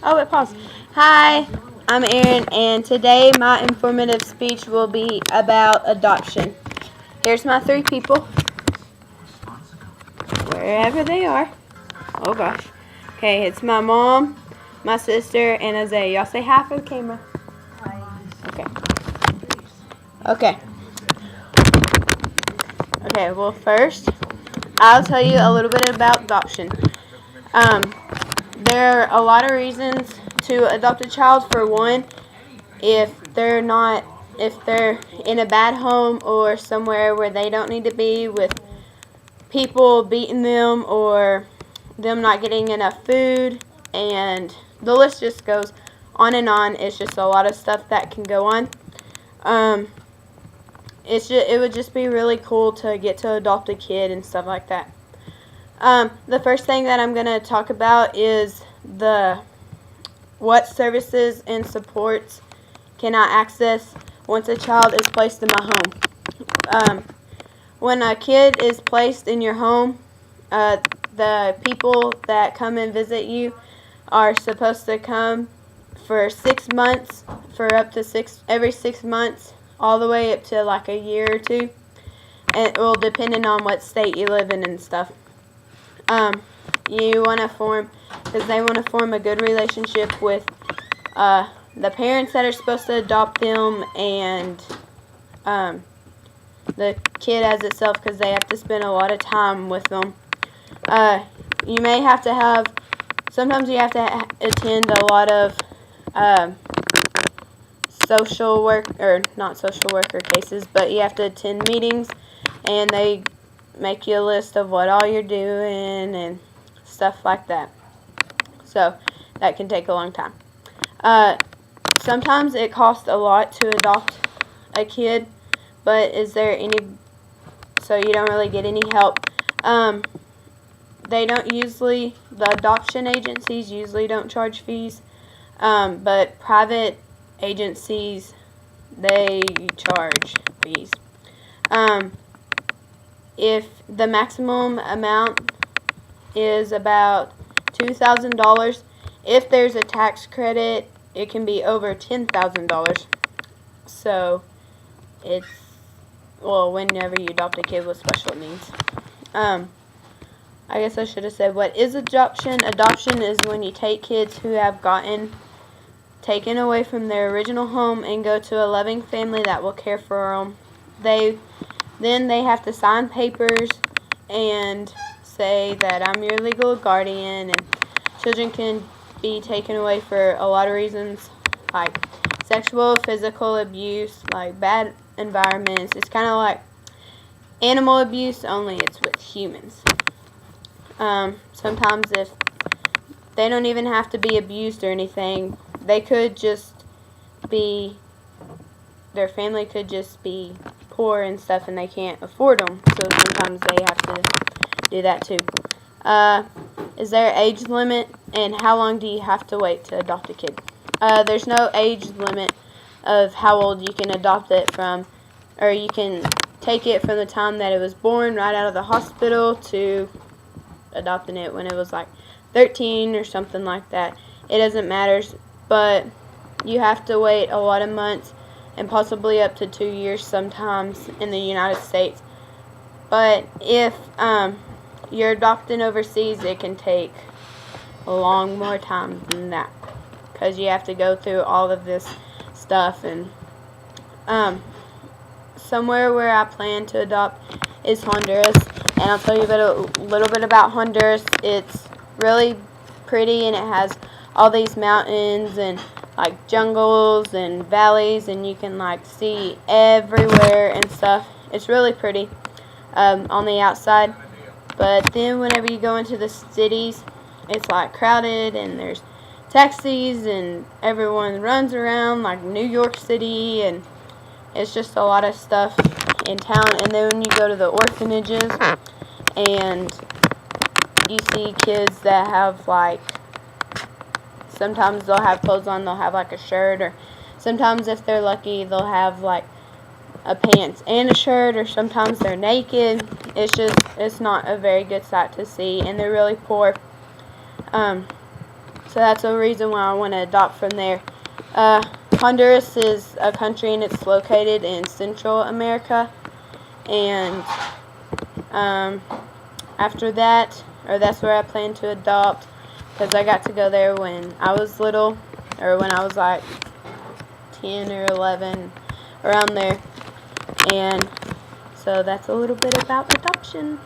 Oh, it paused. Hi, I'm Erin, and today my informative speech will be about adoption. Here's my three people, wherever they are. Oh gosh. Okay, it's my mom, my sister, and Isaiah. Y'all say hi for the camera. Okay. Okay. Okay, well, first, I'll tell you a little bit about adoption. There are a lot of reasons to adopt a child. For one, if they're in a bad home or somewhere where they don't need to be, with people beating them or them not getting enough food, and the list just goes on and on. It's just a lot of stuff that can go on. It would just be really cool to get to adopt a kid and stuff like that. The first thing that I'm going to talk about is what services and supports can I access once a child is placed in my home. When a kid is placed in your home, the people that come and visit you are supposed to come for 6 months, for up to every 6 months, all the way up to like a year or two, and it will depending on what state you live in and stuff. You want to they want to form a good relationship with the parents that are supposed to adopt them, and the kid as itself, because they have to spend a lot of time with them. You may have to sometimes you have to attend a lot of social work, or not social worker cases, but you have to attend meetings, and they make you a list of what all you're doing and stuff like that. So that can take a long time. Sometimes it costs a lot to adopt a kid, but so you don't really get any help. The adoption agencies usually don't charge fees, but private agencies, they charge fees. If the maximum amount is about $2,000, if there's a tax credit, it can be over $10,000. So whenever you adopt a kid with special needs. I guess I should have said, what is adoption? Adoption is when you take kids who have gotten taken away from their original home and go to a loving family that will care for them. Then they have to sign papers and say that I'm your legal guardian, and children can be taken away for a lot of reasons, like sexual, physical abuse, like bad environments. It's kind of like animal abuse, only it's with humans. Sometimes if they don't even have to be abused or anything, they could just their family could just be poor and stuff, and they can't afford them, so sometimes they have to do that too. Is there an age limit, and how long do you have to wait to adopt a kid? There's no age limit of how old you can adopt it from, or you can take it from the time that it was born right out of the hospital to adopting it when it was like 13 or something like that. It doesn't matter, but you have to wait a lot of months, and possibly up to 2 years sometimes in the United States. But if you're adopting overseas, it can take a long more time than that, because you have to go through all of this stuff. And somewhere where I plan to adopt is Honduras, and I'll tell you a little bit about Honduras. It's really pretty, and it has all these mountains and like jungles and valleys, and you can like see everywhere and stuff. It's really pretty on the outside, but then whenever you go into the cities, it's like crowded, and there's taxis, and everyone runs around like New York City, and it's just a lot of stuff in town. And then when you go to the orphanages, and you see kids that have like, sometimes they'll have clothes on, they'll have like a shirt, or sometimes if they're lucky they'll have like a pants and a shirt, or sometimes they're naked. It's not a very good sight to see, and they're really poor. So that's a reason why I want to adopt from there. Honduras is a country, and it's located in Central America. And after that, or that's where I plan to adopt, because I got to go there when I was little, or when I was like 10 or 11, around there. And so that's a little bit about adoption.